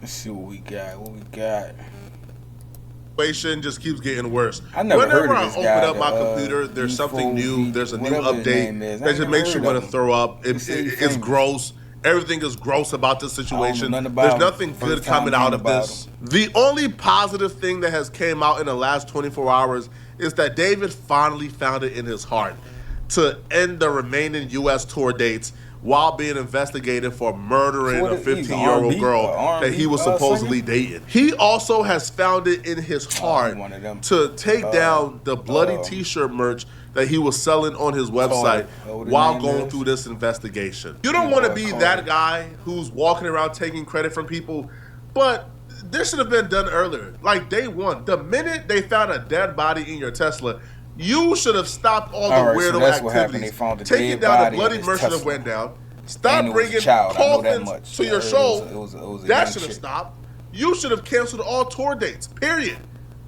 Let's see what we got. What we got? Situation just keeps getting worse. I never heard Whenever of I this open guy, up my computer, there's something new. There's a new update that just makes you want to throw up. It's gross. Everything is gross about this situation. There's nothing good coming out of this. The only positive thing that has came out in the last 24 hours is that David finally found it in his heart to end the remaining U.S. tour dates while being investigated for murdering a 15-year-old girl that he was supposedly dating. He also has found it in his heart to take down the bloody t-shirt merch that he was selling on his website while going through this investigation. You don't want to be that guy who's walking around taking credit from people, but this should have been done earlier. Like day one, the minute they found a dead body in your Tesla, you should have stopped all the weirdo activities. Taking down the bloody merch that went down. Stop bringing coffins to your show. That should have stopped. You should have canceled all tour dates, period.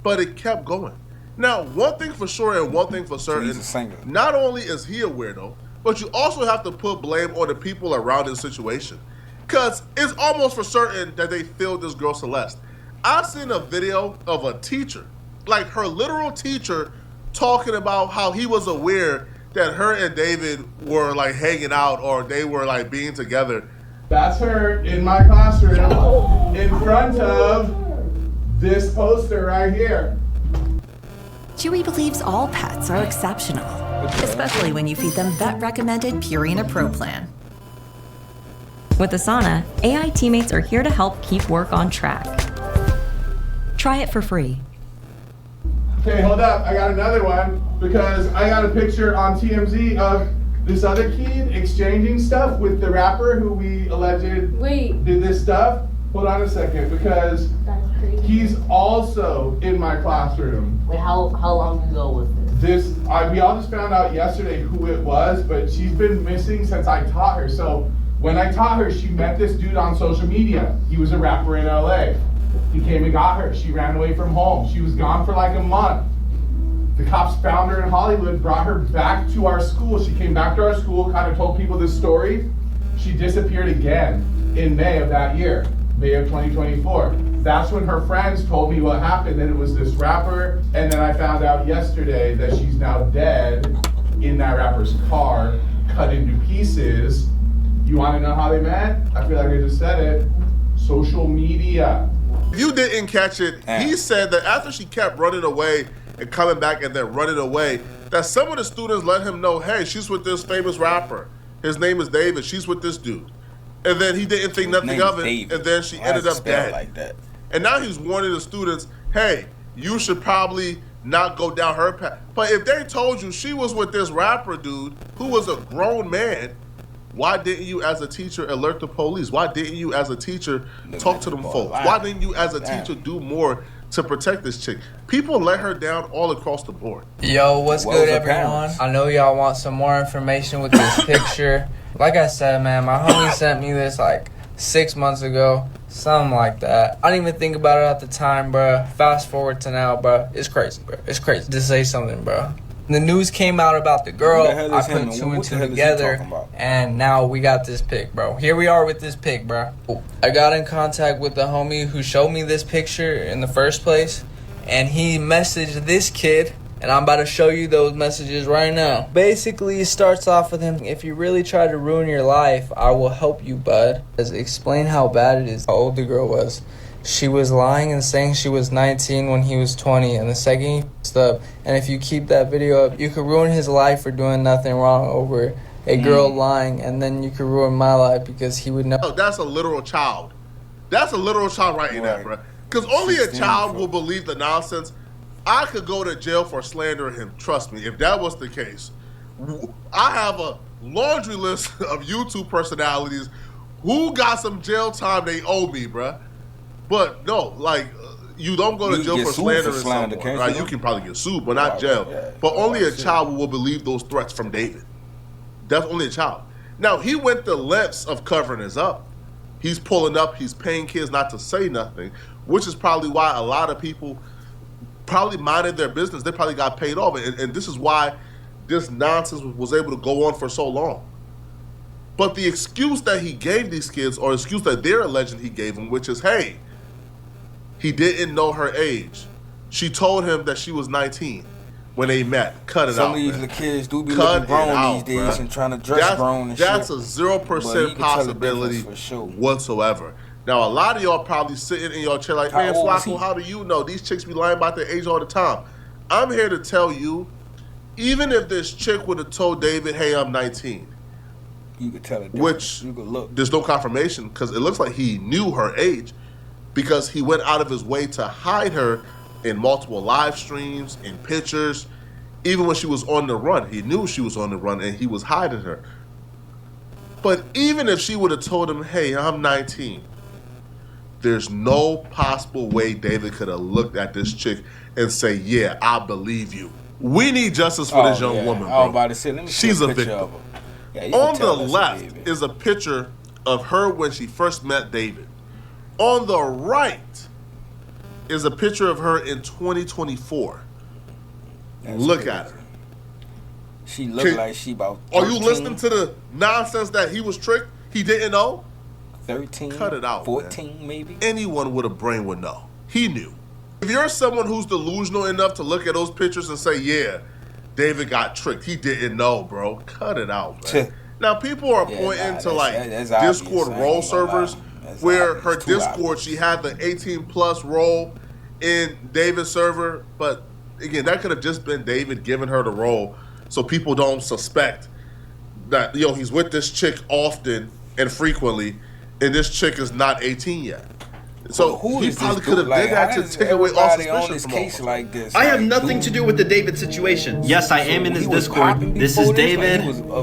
But it kept going. Now, one thing for sure and one thing for certain, not only is he a weirdo, but you also have to put blame on the people around this situation. Because it's almost for certain that they failed this girl Celeste. I've seen a video of a teacher, like her literal teacher, talking about how he was aware that her and David were like hanging out or they were like being together. That's her in my classroom in front of this poster right here. Chewy believes all pets are exceptional, especially when you feed them vet-recommended Purina Pro Plan. With Asana, AI teammates are here to help keep work on track. Try it for free. Okay, hold up. I got another one because I got a picture on TMZ of this other kid exchanging stuff with the rapper who we alleged did this stuff. Hold on a second, because he's also in my classroom. Wait, how long ago was this? We all just found out yesterday who it was, but she's been missing since I taught her. So when I taught her, she met this dude on social media. He was a rapper in LA. He came and got her. She ran away from home. She was gone for like a month. The cops found her in Hollywood, brought her back to our school. She came back to our school, kind of told people this story. She disappeared again in May of that year, May of 2024. That's when her friends told me what happened, that it was this rapper, and then I found out yesterday that she's now dead in that rapper's car, cut into pieces. You want to know how they met? I feel like I just said it. Social media. If you didn't catch it, he said that after she kept running away and coming back and then running away, that some of the students let him know, hey, she's with this famous rapper. His name is David. She's with this dude. And then he didn't think nothing of it, and then she ended up dead. Like that. And now he's warning the students, hey, you should probably not go down her path. But if they told you she was with this rapper dude who was a grown man, why didn't you as a teacher alert the police? Why didn't you as a teacher talk to them folks? Why didn't you as a teacher do more to protect this chick? People let her down all across the board. Yo, what's good, everyone? I know y'all want some more information with this picture. Like I said, man, my homie sent me this like 6 months ago, something like that. I didn't even think about it at the time, bro. Fast forward to now, bro. It's crazy, bro. It's crazy to say something, bro. The news came out about the girl. I put two and two together, and now we got this pic, bro. Here we are with this pic, bro. I got in contact with the homie who showed me this picture in the first place, and he messaged this kid, and I'm about to show you those messages right now. Basically, it starts off with him, if you really try to ruin your life, I will help you, bud. Explain how bad it is, how old the girl was. She was lying and saying she was 19 when he was 20, and the second he f***ed up, and if you keep that video up, you could ruin his life for doing nothing wrong over a girl lying, and then you could ruin my life because he would know. Oh, that's a literal child. That's a literal child right in there, bro. Because only a child will believe the nonsense. I could go to jail for slandering him, trust me, if that was the case. I have a laundry list of YouTube personalities who got some jail time they owe me, bruh. But no, like, you don't go to jail for slandering someone, right? You can probably get sued, but not jail. But only a child will believe those threats from David. That's only a child. Now, he went the lengths of covering this up. He's pulling up, he's paying kids not to say nothing, which is probably why a lot of people probably minded their business. They probably got paid off. And this is why this nonsense was able to go on for so long. But the excuse that he gave these kids, or excuse that they're alleging he gave them, which is, hey, he didn't know her age. She told him that she was 19 when they met. Cut it out, Some of these kids do be looking grown these days and trying to dress grown and shit. That's a 0% possibility whatsoever. Now, a lot of y'all probably sitting in your chair like, man, Flacco, how do you know? These chicks be lying about their age all the time. I'm here to tell you, even if this chick would have told David, hey, I'm 19. You could tell it. Which, you could look. There's no confirmation because it looks like he knew her age because he went out of his way to hide her in multiple live streams, in pictures. Even when she was on the run, he knew she was on the run and he was hiding her. But even if she would have told him, hey, I'm 19, there's no possible way David could have looked at this chick and say, yeah, I believe you. We need justice for this young woman, bro. I was about to say, let me see She's a a picture victim. of her. Yeah, on the left is a picture of her when she first met David. On the right is a picture of her in 2024. Look crazy. At her. She looked like she about 13. Are you listening to the nonsense that he was tricked? He didn't know? 13. Cut it out, 14 man. maybe? Anyone with a brain would know. He knew. If you're someone who's delusional enough to look at those pictures and say, yeah, David got tricked, he didn't know, bro. Cut it out, man. Now, people are pointing to that's Discord role servers where her Discord, she had the 18+ role in David's server. But again, that could have just been David giving her the role so people don't suspect that, he's with this chick often and frequently, and this chick is not 18 yet. So he probably could have did that to take away all suspicion from case like this. I have nothing to do with the David situation. Yes, I am in his Discord. This is David.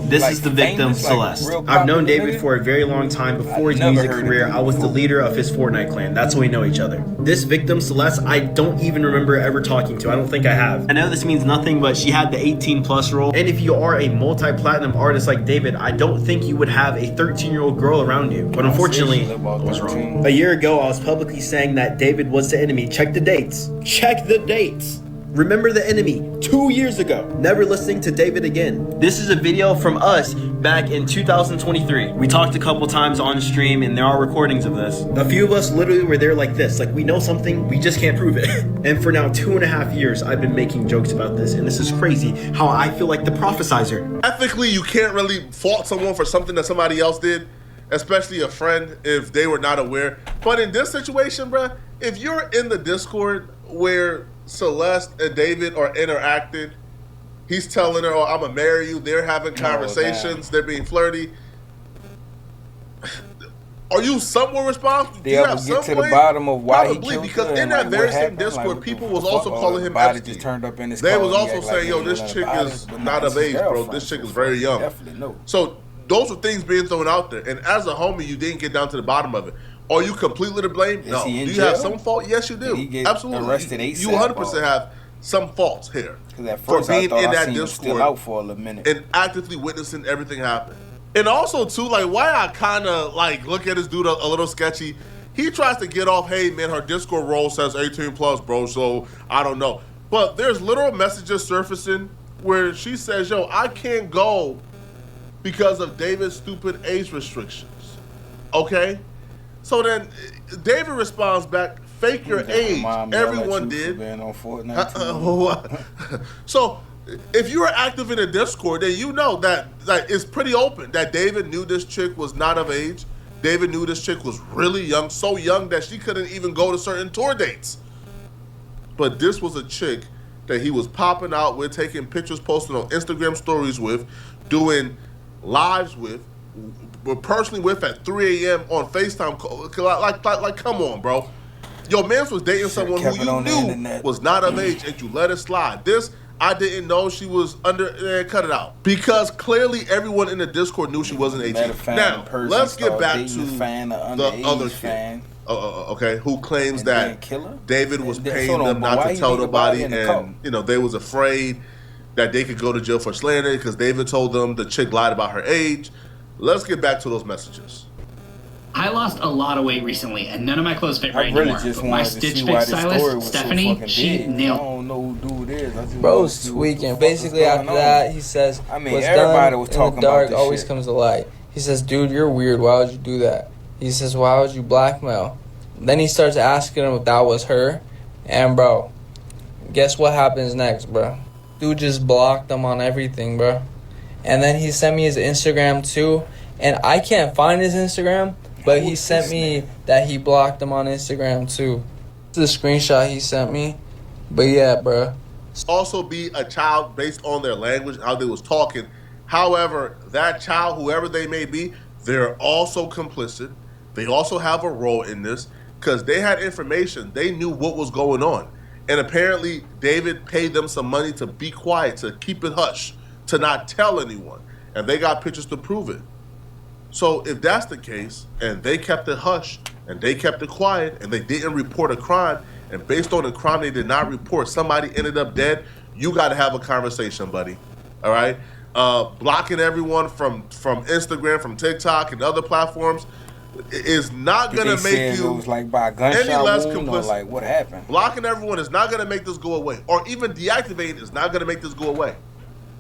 This is the victim, Celeste. I've known David for a very long time. Before his music career, I was the leader of his Fortnite clan. That's how we know each other. This victim, Celeste, I don't even remember ever talking to. I don't think I have. I know this means nothing, but she had the 18+ role. And if you are a multi-platinum artist like David, I don't think you would have a 13-year-old girl around you. But unfortunately, I was wrong. A year ago, I was publicly saying that David was the enemy. Check the dates. Check the dates. Remember the enemy 2 years ago. Never listening to David again. This is a video from us back in 2023. We talked a couple times on stream and there are recordings of this. A few of us literally were there like this. Like, we know something, we just can't prove it. And for now 2.5 years, I've been making jokes about this, and this is crazy how I feel like the prophesizer. Ethically, you can't really fault someone for something that somebody else did, especially a friend, if they were not aware. But in this situation, bruh, if you're in the Discord where Celeste and David are interacting, he's telling her, oh, I'm gonna marry you, they're having conversations, they're being flirty. Are you somewhat responsible? Do you have some get to the bottom of why he killed because her in that very same Discord, people was also calling him Epstein. Turned up in his they was also saying, yo, this chick is not of age, bro. This chick is very young. Definitely no. So those are things being thrown out there. And as a homie, you didn't get down to the bottom of it. Are you completely to blame? No. Do you have some fault? Yes, you do. Absolutely. Arrested ASAP, you 100% have some faults here for being in that Discord out for a minute and actively witnessing everything happen. And also, too, like, why I kind of, like, look at this dude a little sketchy. He tries to get off, hey, man, her Discord role says 18+, bro, so I don't know. But there's literal messages surfacing where she says, yo, I can't go because of David's stupid age restrictions. Okay? So then David responds back, fake your age. Everyone did. So if you are active in a Discord, then you know that it's pretty open that David knew this chick was not of age. David knew this chick was really young, so young that she couldn't even go to certain tour dates. But this was a chick that he was popping out with, taking pictures, posting on Instagram stories with, doing lives with, personally with at 3 a.m. on FaceTime. Like, come on, bro. Your man was dating someone who you knew was not of age, and you let it slide. This, I didn't know she was under. Cut it out. Because clearly everyone in the Discord knew she wasn't 18. Now, let's get back to the other kid. Okay, who claims that David was paying them not to tell nobody, and they was afraid that they could go to jail for slander because David told them the chick lied about her age. Let's get back to those messages. I lost a lot of weight recently, and none of my clothes fit right anymore. But my Stitch Fix stylist, Stephanie, she nailed it. I don't know who dude is. Bro's tweaking. Basically, after that, he says, I mean, everybody was talking in the dark about this always shit. comes to light. He says, dude, you're weird. Why would you do that? He says, why would you blackmail? Then he starts asking him if that was her. And, bro, guess what happens next, bro? Dude just blocked him on everything, bro. And then he sent me his Instagram, too. And I can't find his Instagram, but he sent me that he blocked him on Instagram, too. This is the screenshot he sent me. But, yeah, bro. Also be a child based on their language, how they was talking. However, that child, whoever they may be, they're also complicit. They also have a role in this because they had information. They knew what was going on. And apparently, David paid them some money to be quiet, to keep it hush, to not tell anyone. And they got pictures to prove it. So if that's the case, and they kept it hush, and they kept it quiet, and they didn't report a crime, and based on the crime they did not report, somebody ended up dead, you got to have a conversation, buddy. All right? Blocking everyone from Instagram, from TikTok, and other platforms is not going to make you it was like by a gunshot any less wound, complicit. or like what happened? Blocking everyone is not going to make this go away, or even deactivating is not going to make this go away.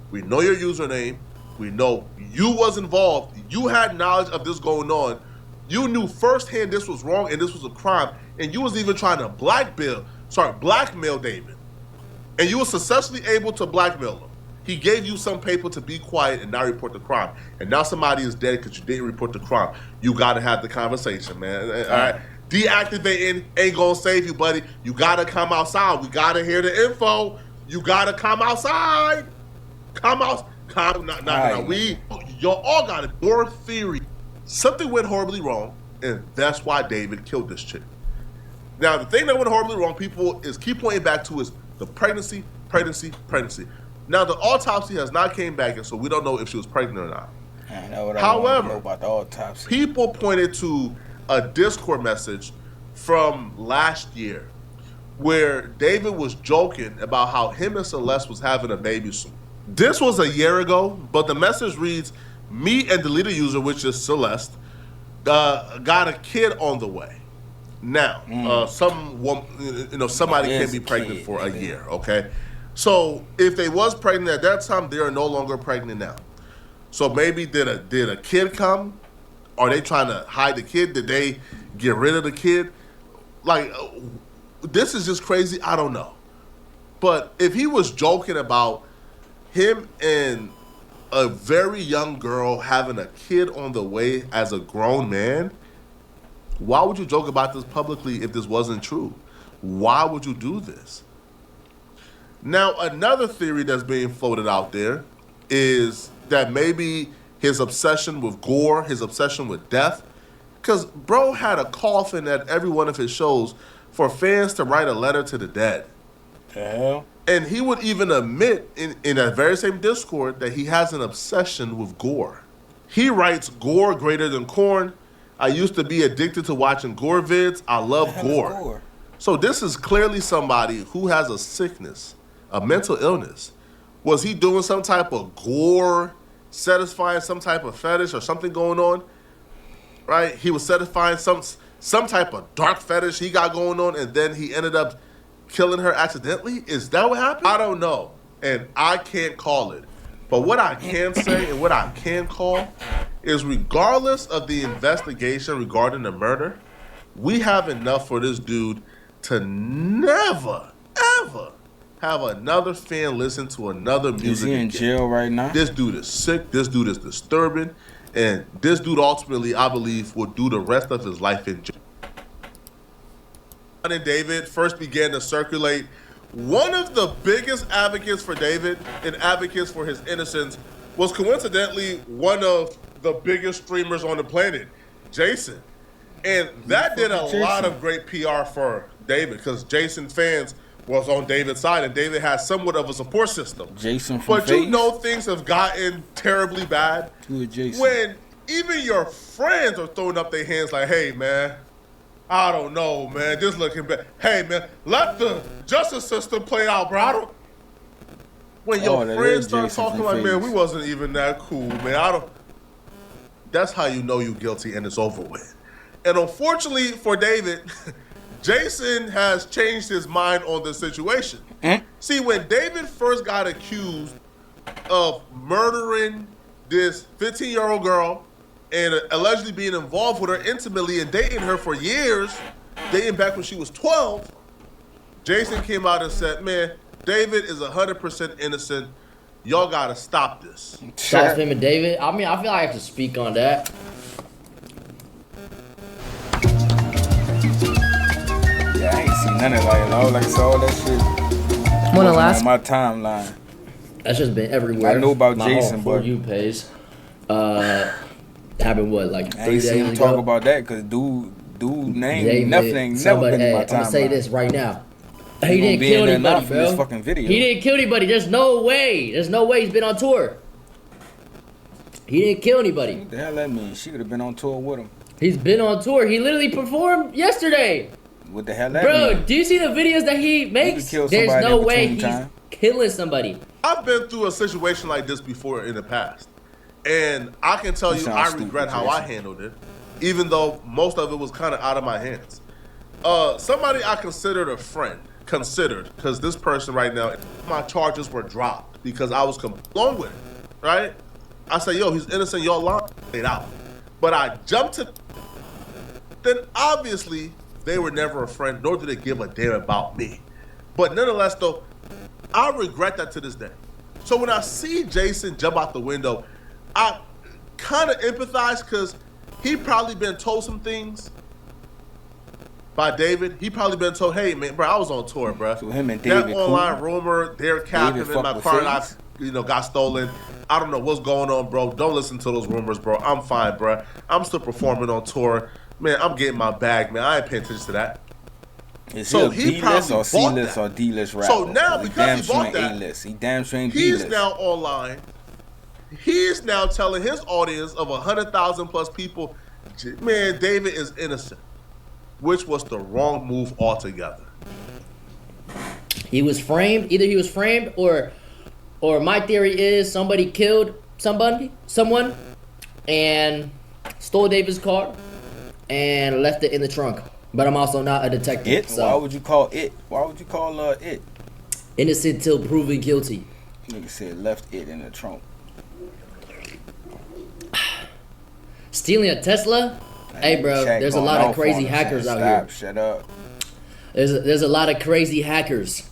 We know your username. We know you was involved. You had knowledge of this going on. You knew firsthand this was wrong and this was a crime, and you was even trying to blackmail David, and you were successfully able to blackmail him. He gave you some paper to be quiet and not report the crime. And now somebody is dead because you didn't report the crime. You got to have the conversation, man. All right? Deactivating ain't going to save you, buddy. You got to come outside. We got to hear the info. You got to come outside. Come out. Y'all all got it. Your theory. Something went horribly wrong, and that's why David killed this chick. Now, the thing that went horribly wrong, people keep pointing back to is the pregnancy. Now, the autopsy has not came back, and so we don't know if she was pregnant or not. However, about the autopsy. People pointed to a Discord message from last year where David was joking about how him and Celeste was having a baby soon. This was a year ago, but the message reads, me and the leader user, which is Celeste, got a kid on the way. Now, somebody can't be pregnant for a year, okay? So if they was pregnant at that time, they are no longer pregnant now. So maybe did a kid come? Are they trying to hide the kid? Did they get rid of the kid? Like, this is just crazy. I don't know. But if he was joking about him and a very young girl having a kid on the way as a grown man, why would you joke about this publicly if this wasn't true? Why would you do this? Now, another theory that's being floated out there is that maybe his obsession with gore, his obsession with death, because bro had a coffin at every one of his shows for fans to write a letter to the dead. Hell? And he would even admit in that very same Discord that he has an obsession with gore. He writes, gore greater than corn. I used to be addicted to watching gore vids. I love gore. So this is clearly somebody who has a sickness, a mental illness. Was he doing some type of gore, satisfying some type of fetish or something going on? Right? He was satisfying some type of dark fetish he got going on, and then he ended up killing her accidentally? Is that what happened? I don't know, and I can't call it. But what I can say and what I can call is, regardless of the investigation regarding the murder, we have enough for this dude to never, ever have another fan listen to another music. Is he in jail right now? This dude is sick. This dude is disturbing. And this dude ultimately, I believe, will do the rest of his life in jail. And David first began to circulate. One of the biggest advocates for David and advocates for his innocence was coincidentally one of the biggest streamers on the planet, Jason. And that did a lot of great PR for David, because Jason fans was on David's side, and David had somewhat of a support system. Jason from But you know things have gotten terribly bad when even your friends are throwing up their hands like, hey, man, I don't know, man, this looking bad. Hey, man, let the justice system play out, bro. When your friends start talking like, man, we wasn't even that cool, man. That's how you know you're guilty and it's over with. And unfortunately for David, Jason has changed his mind on the situation. See, when David first got accused of murdering this 15-year-old girl and allegedly being involved with her intimately and dating her for years, dating back when she was 12, Jason came out and said, man, David is 100% innocent. Y'all got to stop this. Stop him and David? I mean, I feel like I have to speak on that. Yeah, I ain't seen none of it. Like I saw all that shit. One of the last... on my timeline. That's just been everywhere. I know about my Jason, whole but... you pays. Happened what, like 3 days ago? I ain't seen him talk about that, because dude name, David, nothing ain't never been in my timeline. I'm going to say this right now. He didn't kill anybody, bro. This fucking video. He didn't kill anybody. There's no way. There's no way he's been on tour. He didn't kill anybody. What the hell that mean? She could have been on tour with him. He's been on tour. He literally performed yesterday. What the hell that mean? Bro, do you see the videos that he makes? There's no way he's killing somebody. I've been through a situation like this before in the past. And I can tell you I regret how I handled it, even though most of it was kind of out of my hands. Somebody I considered a friend. Because this person right now, my charges were dropped because I was along with it, right? I say, yo, he's innocent, y'all lying it out. But I jumped to, then obviously they were never a friend, nor did they give a damn about me. But nonetheless, though, I regret that to this day. So when I see Jason jump out the window, I kind of empathize because he probably been told some things by David. He probably been told, hey, man, bro, I was on tour, bro. So him and David that online rumor, they're capping in my car and I, got stolen. I don't know what's going on, bro. Don't listen to those rumors, bro. I'm fine, bro. I'm still performing on tour. Man, I'm getting my bag, man. I ain't paying attention to that. Is so he D-list or C-list or D-list rapper? So now, because he bought that, A-list. He damn straight D-list. He's now online. He's now telling his audience of 100,000 plus people, man, David is innocent. Which was the wrong move altogether. He was framed. Either he was framed or my theory is somebody killed someone, and stole David's car and left it in the trunk. But I'm also not a detective. It? So. Why would you call it? Why would you call it? Innocent till proven guilty. Nigga said left it in the trunk. Stealing a Tesla? Hey, bro, there's a lot of crazy hackers out here. Shut up. There's a lot of crazy hackers.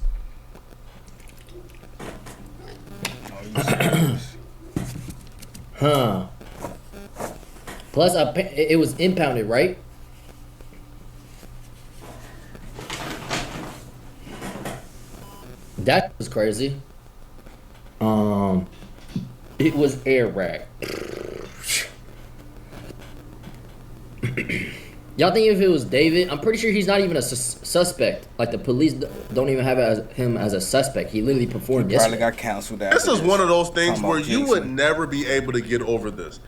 Huh. Plus, it was impounded, right? That was crazy. It was air rag. Y'all think if it was David, I'm pretty sure he's not even a suspect. Like, the police don't even have him as a suspect. He literally performed yesterday. Probably got canceled. This is one of those things where you would never be able to get over this.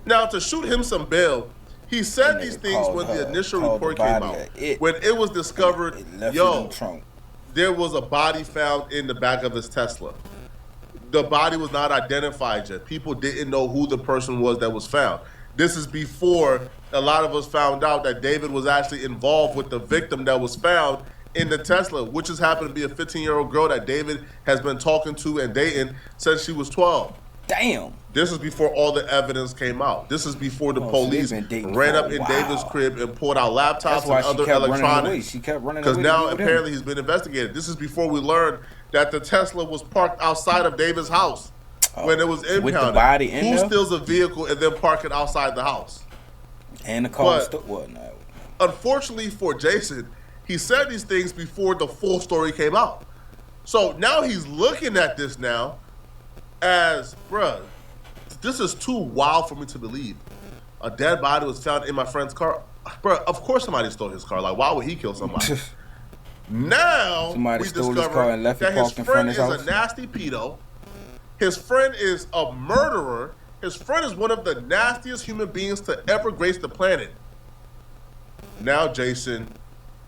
Now, to shoot him some bail, he said these things when the initial report came out. When it was discovered, there was a body found in the back of his Tesla. The body was not identified yet. People didn't know who the person was that was found. This is before a lot of us found out that David was actually involved with the victim that was found in the Tesla, which has happened to be a 15-year-old girl that David has been talking to and dating since she was 12. Damn. This is before all the evidence came out. This is before the police ran up in David's crib and pulled out laptops and other electronics. She kept running away. Because now apparently he's been investigated. This is before we learned that the Tesla was parked outside of David's house. When it was impounded. With the body in Who there? steals a vehicle and then park it outside the house? And the car was still no. Unfortunately for Jason, he said these things before the full story came out. So now he's looking at this now as, bruh, this is too wild for me to believe. A dead body was found in my friend's car. Bruh, of course somebody stole his car. Like, why would he kill somebody? Now somebody we stole discover his car and left that it his parked in front friend of is his house. a nasty pedo. His friend is a murderer. His friend is one of the nastiest human beings to ever grace the planet. Now, Jason,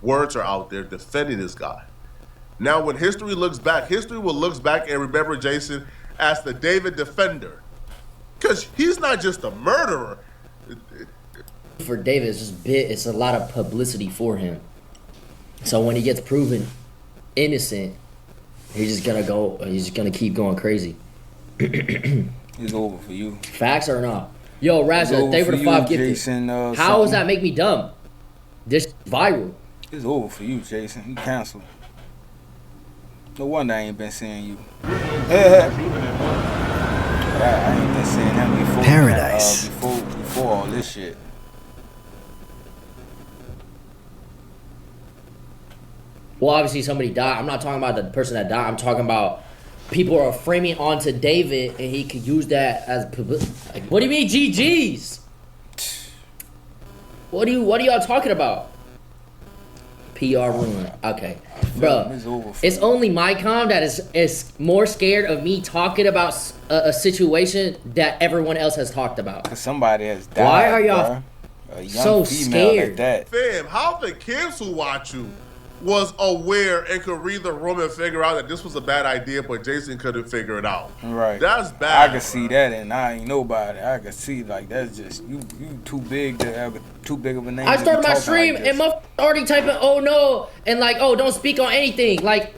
words are out there defending this guy. Now, when history looks back, history will look back and remember Jason as the David defender. Because he's not just a murderer. For David, it's a lot of publicity for him. So when he gets proven innocent, he's just gonna keep going crazy. It's over for you. Facts or not? Yo, Razza, thank you for the 5 gifted. Jason, how does that make me dumb? This viral. It's over for you, Jason. You canceled. No wonder I ain't been seeing you. I ain't been seeing him before. Paradise. Before all this shit. Well, obviously somebody died. I'm not talking about the person that died. I'm talking about people are framing onto David, and he could use that as like. What do you mean, GGs? What are y'all talking about? PR ruin. Okay, bro. It's only my com that is more scared of me talking about a situation that everyone else has talked about. Cause somebody has died. Why are y'all so scared? Like that. Fam, how the kids who watch you was aware and could read the room and figure out that this was a bad idea, but Jason couldn't figure it out. Right. That's bad. I can see that, and I ain't nobody. I can see like that's just you too big to have too big of a name. I started my stream like and my already typing oh no and like oh don't speak on anything like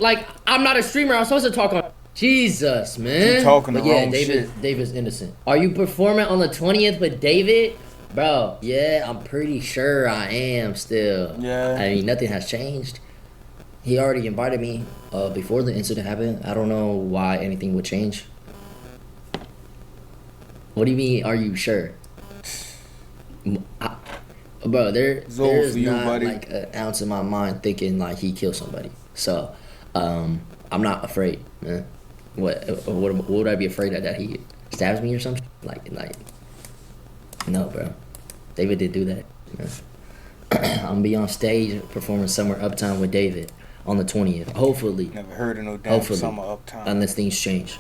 I'm not a streamer. I'm supposed to talk on. Jesus, man. You talking the wrong shit. David's innocent. Are you performing on the 20th with David? Bro, yeah, I'm pretty sure I am still. Yeah. I mean, nothing has changed. He already invited me before the incident happened. I don't know why anything would change. What do you mean, are you sure? Bro, there's not like an ounce in my mind thinking like he killed somebody. So, I'm not afraid, man. What would I be afraid of? That he stabs me or something? Like, no, bro. David did do that. I'm gonna be on stage performing Summer Uptown with David on the 20th. Hopefully. Never heard of no damn Summer Uptown. Unless things change.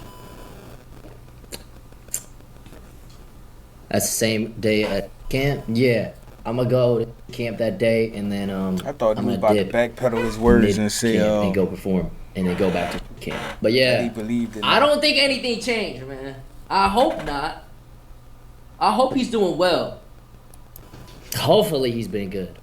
That's the same day at camp. Yeah, I'm gonna go to camp that day, and then I thought he was about to backpedal his words and say and go perform, and then go back to camp. But yeah, he believed in I don't think anything changed, man. I hope not. I hope he's doing well. Hopefully he's been good.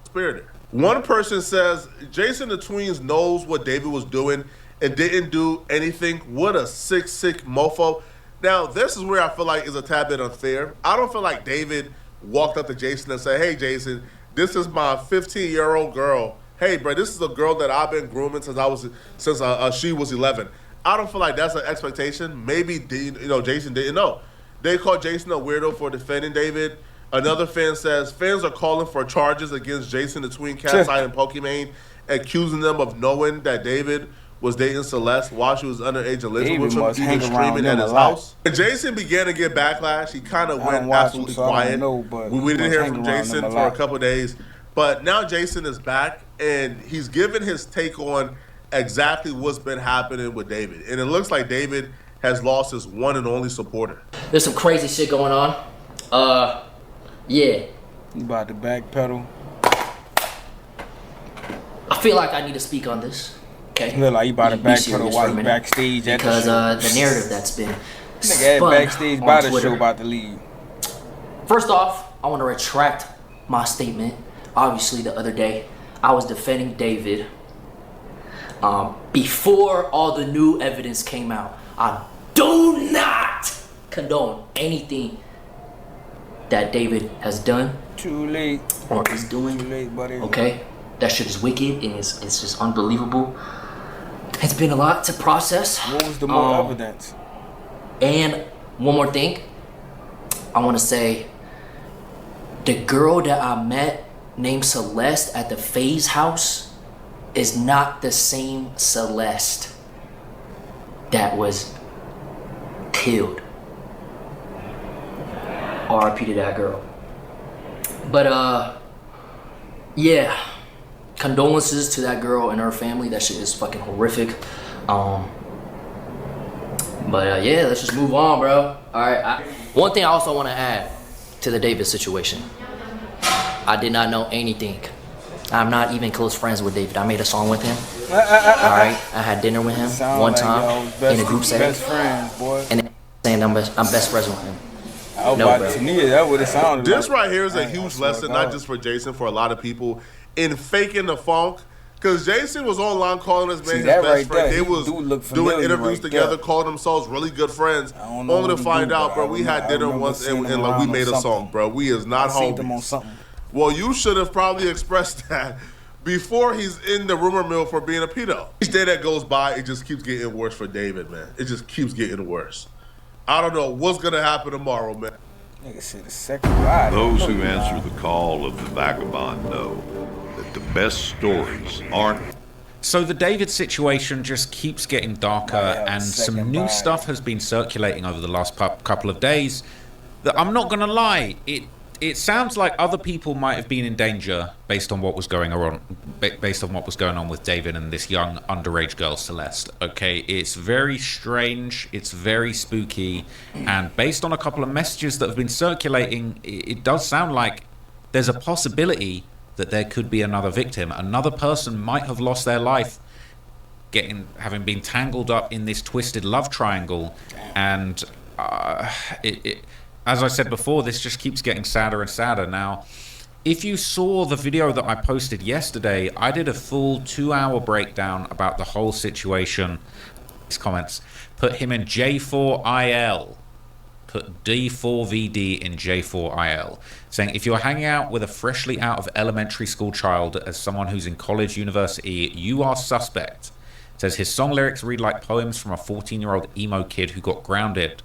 Spirited. One person says Jason the Tweens knows what David was doing and didn't do anything. What a sick mofo. Now, this is where I feel like is a tad bit unfair. I don't feel like David walked up to Jason and said, hey, Jason, this is my 15-year-old girl. Hey, bro, this is a girl that I've been grooming since she was 11. I don't feel like that's an expectation. Maybe Jason didn't know. They called Jason a weirdo for defending David. Another fan says fans are calling for charges against Jason the Tween Cat's-Eye and Pokimane, accusing them of knowing that David was dating Celeste while she was underage and living with him, even streaming at his house. When Jason began to get backlash, he kind of went absolutely quiet. We didn't hear from Jason for a couple of days. But now Jason is back, and he's given his take on exactly what's been happening with David. And it looks like David has lost his one and only supporter. There's some crazy shit going on. Yeah. You about to backpedal? I feel like I need to speak on this. Okay. Look like you about to backpedal while you backstage because the narrative that's been spun backstage by the show about to leave. First off, I want to retract my statement. Obviously, the other day I was defending David before all the new evidence came out. I do not condone anything that David has done. Too late. Or is doing. Too late, buddy. Okay? That shit is wicked and it's just unbelievable. It's been a lot to process. What was the more evidence? And one more thing. I want to say the girl that I met named Celeste at the FaZe house is not the same Celeste that was killed. RIP to that girl. But yeah, condolences to that girl and her family. That shit is fucking horrific. But yeah, let's just move on, bro. All right. One thing I also want to add to the David situation. I did not know anything. I'm not even close friends with David. I made a song with him. All right. I had dinner with him one time in a group setting. Best friends, boy. And saying I'm best friends with him. To me, that would have sounded. This right here is a huge lesson, not just for Jason, for a lot of people, in faking the funk. Because Jason was online calling his man his best friend. They was doing interviews together, calling themselves really good friends. Only to find out, bro, we had dinner once and like we made a song, bro. We is not homies. Well, you should have probably expressed that before he's in the rumor mill for being a pedo. Each day that goes by, it just keeps getting worse for David, man. It just keeps getting worse. I don't know what's gonna happen tomorrow, man. Nigga said the second ride. Those who answer the call of the vagabond know that the best stories aren't. So the David situation just keeps getting darker, and some new stuff has been circulating over the last couple of days that I'm not gonna lie, it sounds like other people might have been in danger based on what was going on with David and this young underage girl Celeste. Okay, it's very strange, it's very spooky, and based on a couple of messages that have been circulating, it does sound like there's a possibility that there could be another victim. Another person might have lost their life having been tangled up in this twisted love triangle, and as I said before, this just keeps getting sadder and sadder. Now, if you saw the video that I posted yesterday, I did a full 2-hour breakdown about the whole situation. These comments, put him in J4IL. Put D4VD in J4IL. Saying, if you're hanging out with a freshly out of elementary school child as someone who's in college, university, you are suspect. It says, his song lyrics read like poems from a 14-year-old emo kid who got grounded.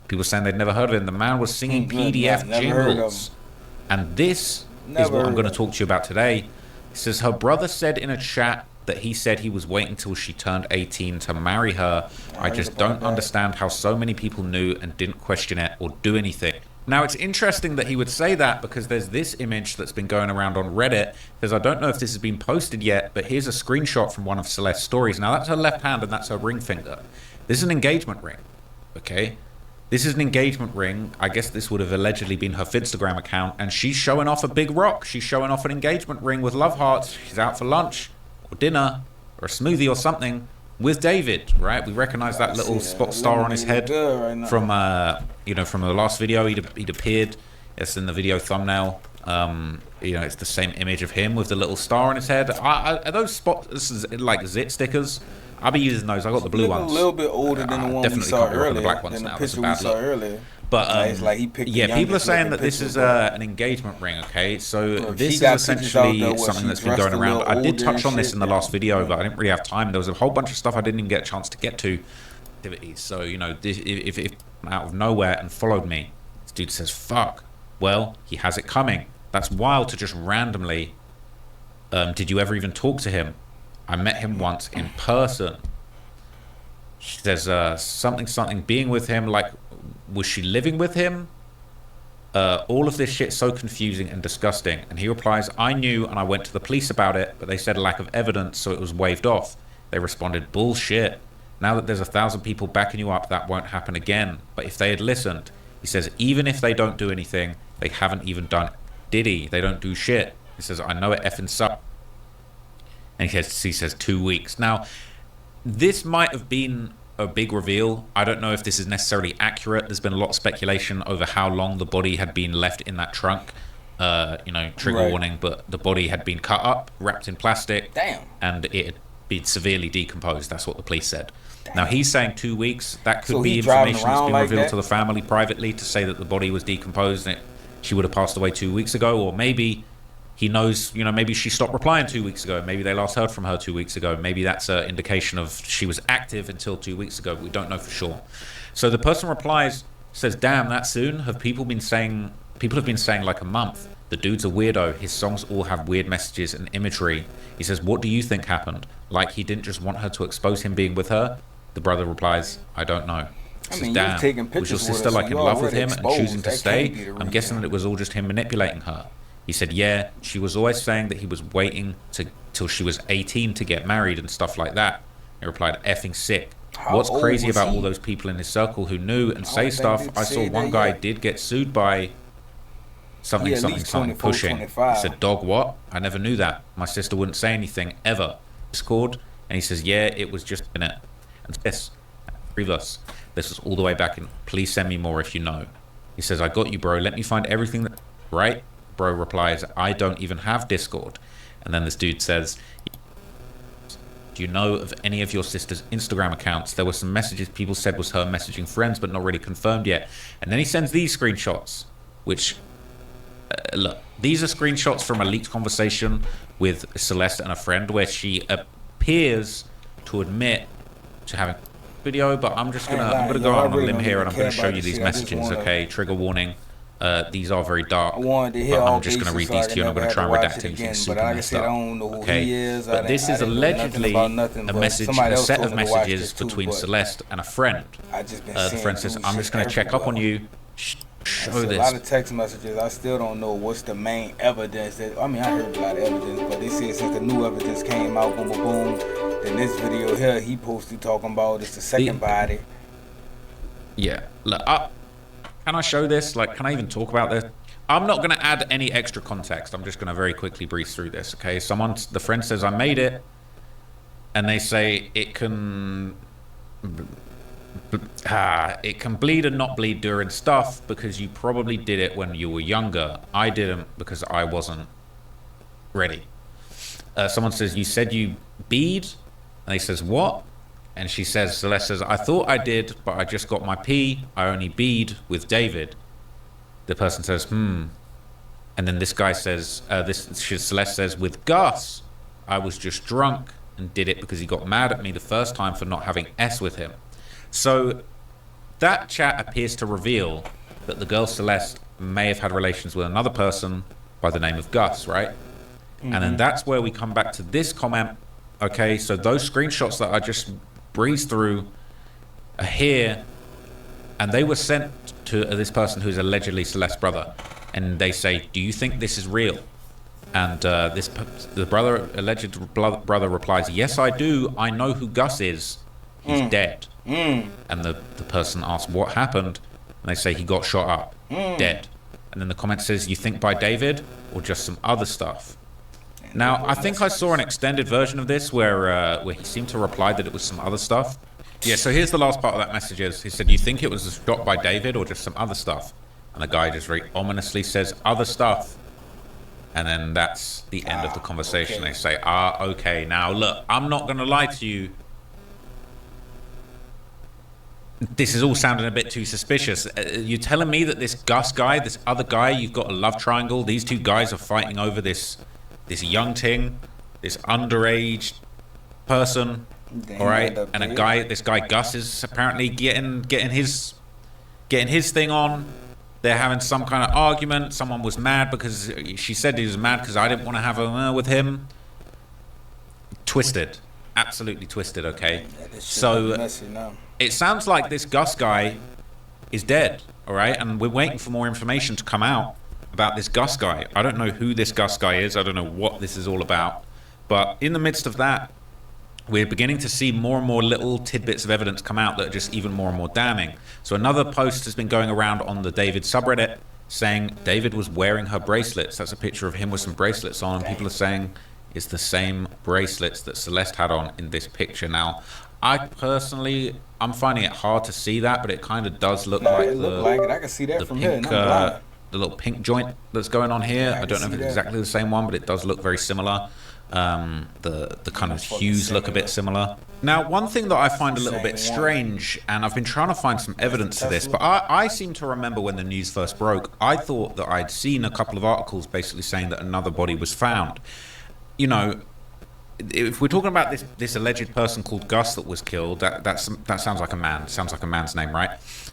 People saying they'd never heard of him. The man was singing PDF jingles. And this is what I'm going to talk to you about today. It says her brother said in a chat that he said he was waiting till she turned 18 to marry her. I just don't understand how so many people knew and didn't question it or do anything. Now, it's interesting that he would say that because there's this image that's been going around on Reddit. Because I don't know if this has been posted yet, but here's a screenshot from one of Celeste's stories. Now, that's her left hand and that's her ring finger. This is an engagement ring, okay? This is an engagement ring. I guess this would have allegedly been her Finstagram account, and she's showing off a big rock. She's showing off an engagement ring with love hearts. She's out for lunch or dinner or a smoothie or something with David, right? We recognize that little spot star on his head from from the last video. He'd appeared. It's in the video thumbnail. It's the same image of him with the little star on his head. Are those spots like zit stickers? I'll be using those. I got the blue ones. A little bit older than the one we saw earlier. The black ones now. The picture we saw earlier. But it's like he picked people are saying that this is an engagement ring. Okay, so this is essentially something that's been going around. I did touch on this in the last video, but I didn't really have time. There was a whole bunch of stuff I didn't even get a chance to get to. Activities. So if out of nowhere and followed me, this dude says, "Fuck." Well, he has it coming. That's wild to just randomly. Did you ever even talk to him? I met him once in person. There's something being with him, like, was she living with him? All of this shit's so confusing and disgusting. And he replies, I knew and I went to the police about it, but they said lack of evidence, so it was waved off. They responded, bullshit. Now that there's 1,000 people backing you up, that won't happen again. But if they had listened, he says, even if they don't do anything, they haven't even done Diddy. They don't do shit. He says, I know it effing sucks. And he says 2 weeks. Now, this might have been a big reveal. I don't know if this is necessarily accurate. There's been a lot of speculation over how long the body had been left in that trunk. Trigger warning, but the body had been cut up, wrapped in plastic. Damn. And it had been severely decomposed. That's what the police said. Damn. Now, he's saying 2 weeks. That could be information that's been revealed to the family privately to say that the body was decomposed and she would have passed away 2 weeks ago, or maybe he knows, maybe she stopped replying 2 weeks ago. Maybe they last heard from her 2 weeks ago. Maybe that's an indication of she was active until 2 weeks ago. We don't know for sure. So the person replies, says, damn, that soon? People have been saying like a month. The dude's a weirdo. His songs all have weird messages and imagery. He says, what do you think happened? Like he didn't just want her to expose him being with her? The brother replies, I don't know. He says, damn, was your sister like in love with him and choosing to stay? I'm guessing that it was all just him manipulating her. He said, yeah, she was always saying that he was waiting till she was 18 to get married and stuff like that. He replied, effing sick. What's crazy about all those people in his circle who knew and say stuff? I saw one guy did get sued by something pushing. He said, dog, what? I never knew that. My sister wouldn't say anything, ever. Discord. And he says, yeah, it was just in it. And this, previous. This was all the way back in. Please send me more if you know. He says, I got you, bro. Let me find everything that... Right? Bro replies, I don't even have Discord. And then this dude says, Do you know of any of your sister's Instagram accounts? There were some messages people said was her messaging friends, but not really confirmed yet. And then he sends these screenshots, which, look, these are screenshots from a leaked conversation with Celeste and a friend where she appears to admit to having video, but I'm gonna go out on a limb here and I'm gonna show you these messages, okay? Trigger warning. These are very dark, but I'm just going to read these to you and I'm going to try and redact anything super messed up. Okay, but this is allegedly a set of messages between Celeste and a friend. The friend says, I'm just going to check up on you, show this. A lot of text messages. I still don't know what's the main evidence. I heard a lot of evidence, but they said since the new evidence came out, boom, boom, boom, then this video here he posted talking about it's the second body. Yeah, look, can I show this? Like, can I even talk about this? I'm not going to add any extra context. I'm just going to very quickly breeze through this, okay? The friend says, I made it. And they say it can bleed and not bleed during stuff because you probably did it when you were younger. I didn't because I wasn't ready. Someone says, you said you bead? And he says, what? And she says, Celeste says, I thought I did, but I just got my pee. I only bead with David. The person says, And then this guy says, Celeste says, with Gus, I was just drunk and did it because he got mad at me the first time for not having S with him. So that chat appears to reveal that the girl Celeste may have had relations with another person by the name of Gus, right? And then that's where we come back to this comment. Okay, so those screenshots that I just breeze through are here, and they were sent to this person who's allegedly Celeste's brother, and they say, do you think this is real? And the alleged brother replies, yes I do, I know who Gus is, he's dead. And the person asks what happened, and they say he got shot up, dead. And then the comment says, you think by David or just some other stuff? Now, I think I saw an extended version of this where he seemed to reply that it was some other stuff. Yeah, so here's the last part of that message is, he said, you think it was shot by David or just some other stuff? And the guy just very ominously says, other stuff. And then that's the end of the conversation. Okay. They say, okay, now look, I'm not going to lie to you. This is all sounding a bit too suspicious. You're telling me that this Gus guy, this other guy, you've got a love triangle, these two guys are fighting over this young ting, this underage person, all right, and this guy Gus is apparently getting his thing on. They're having some kind of argument. Someone was mad because she said he was mad because I didn't want to have a with him. Twisted, absolutely twisted. Okay, so it sounds like this Gus guy is dead, all right, and we're waiting for more information to come out about this Gus guy. I don't know who this Gus guy is. I don't know what this is all about. But in the midst of that, we're beginning to see more and more little tidbits of evidence come out that are just even more and more damning. So another post has been going around on the David subreddit saying David was wearing her bracelets. That's a picture of him with some bracelets on, and people are saying it's the same bracelets that Celeste had on in this picture. Now, I'm finding it hard to see that, but it kind of does look like I can see that from pink, here. The little pink joint that's going on here. I don't know if it's exactly the same one, but it does look very similar. The kind of hues look a bit similar. Now, one thing that I find a little bit strange, and I've been trying to find some evidence to this, but I seem to remember when the news first broke, I thought that I'd seen a couple of articles basically saying that another body was found. You know, if we're talking about this alleged person called Gus that was killed, that sounds like a man. Sounds like a man's name, right?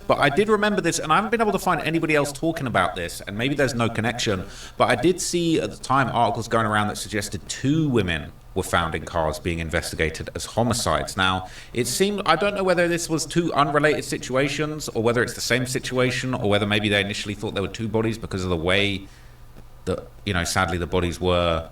But I did remember this, and I haven't been able to find anybody else talking about this, and maybe there's no connection, but I did see at the time articles going around that suggested 2 women were found in cars being investigated as homicides. Now, it seemed, I don't know whether this was 2 unrelated situations, or whether it's the same situation, or whether maybe they initially thought there were 2 bodies because of the way that, you know, sadly the bodies were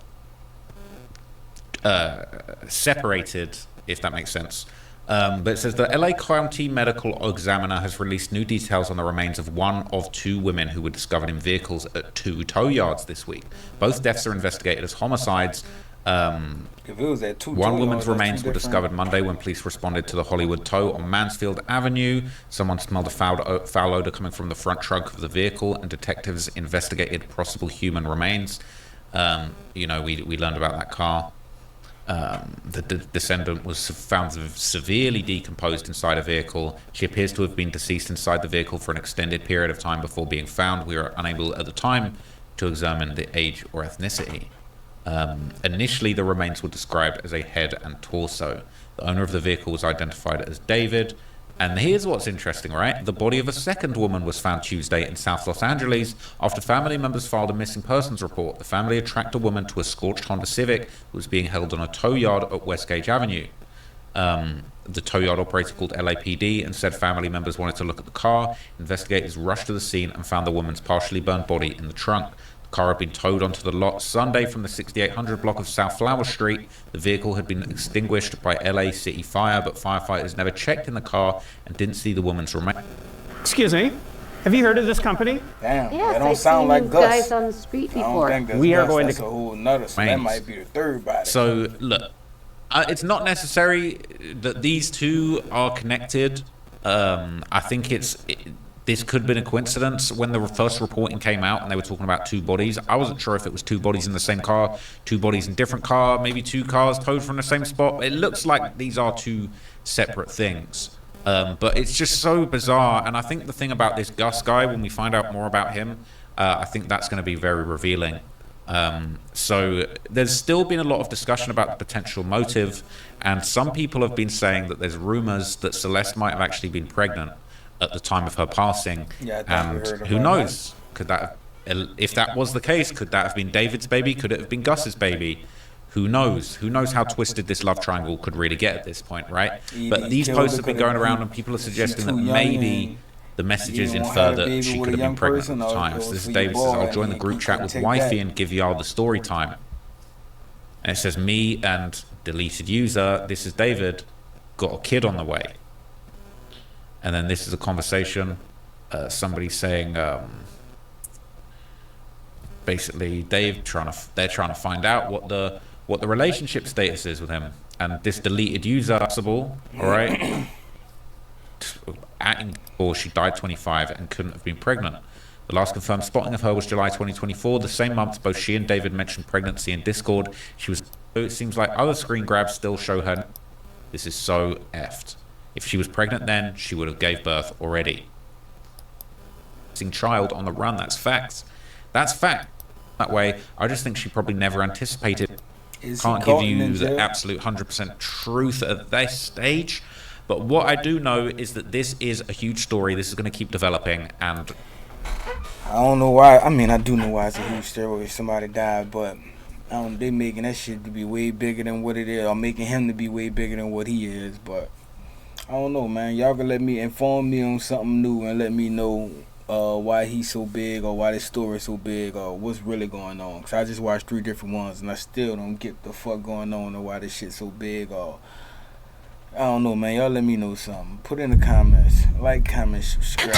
separated, if that makes sense. But it says the LA County Medical Examiner has released new details on the remains of 1 of 2 women who were discovered in vehicles at 2 tow yards this week. Both deaths are investigated as homicides. One woman's remains were discovered Monday when police responded to the Hollywood tow on Mansfield Avenue. Someone smelled a foul odor coming from the front trunk of the vehicle, and detectives investigated possible human remains. You know, we learned about that car. The descendant was found severely decomposed inside a vehicle. She appears to have been deceased inside the vehicle for an extended period of time before being found. We are unable at the time to examine the age or ethnicity. Initially, the remains were described as a head and torso. The owner of the vehicle was identified as David. And here's what's interesting, right? The body of a second woman was found Tuesday in South Los Angeles after family members filed a missing persons report. The family had tracked a woman to a scorched Honda Civic who was being held on a tow yard at Westgate Avenue. The tow yard operator called LAPD and said family members wanted to look at the car. Investigators rushed to the scene and found the woman's partially burned body in the trunk. The car had been towed onto the lot Sunday from the 6800 block of South Flower Street. The vehicle had been extinguished by LA City Fire, but firefighters never checked in the car and didn't see the woman's remains. Excuse me, have you heard of this company? Damn, yes, that don't sound like Gus. Guys on the street before. I don't think that's we are Gus. going That's to. A whole nother. So that might be the third body. So look, it's not necessary that these two are connected. I think this could have been a coincidence. When the first reporting came out and they were talking about two bodies, I wasn't sure if it was two bodies in the same car, two bodies in different car, maybe two cars towed from the same spot. It looks like these are two separate things. But it's just so bizarre. And I think the thing about this Gus guy, when we find out more about him, I think that's going to be very revealing. So there's still been a lot of discussion about the potential motive. And some people have been saying that there's rumors that Celeste might have actually been pregnant at the time of her passing. Yeah, and who knows? Could that, if that was the case, could that have been David's baby? Could it have been Gus's baby? Who knows? Who knows how twisted this love triangle could really get at this point, right? But these posts have been going around and people are suggesting that maybe the messages infer that she could have been pregnant at the time. So this is David says, I'll join the group chat with wifey and give y'all the story time. And it says, me and deleted user, this is David, got a kid on the way. And then this is a conversation, somebody saying, basically, they're trying to find out what the relationship status is with him. And this deleted user, possible, all right, or she died 25 and couldn't have been pregnant. The last confirmed spotting of her was July 2024. The same month, both she and David mentioned pregnancy in Discord. She was. It seems like other screen grabs still show her. This is so effed. If she was pregnant then, she would have gave birth already. Missing child on the run, that's facts. That's fact. That way, I just think she probably never anticipated. Can't give you the absolute 100% truth at this stage. But what I do know is that this is a huge story. This is going to keep developing, and I don't know why. I mean, I do know why it's a huge story if somebody died, but they making that shit to be way bigger than what it is, or making him to be way bigger than what he is. But I don't know, man. Y'all can let me inform me on something new and let me know why he's so big, or why this story is so big, or what's really going on. Cause I just watched 3 different ones and I still don't get the fuck going on, or why this shit's so big, or I don't know, man. Y'all let me know something. Put in the comments. Like, comment, subscribe.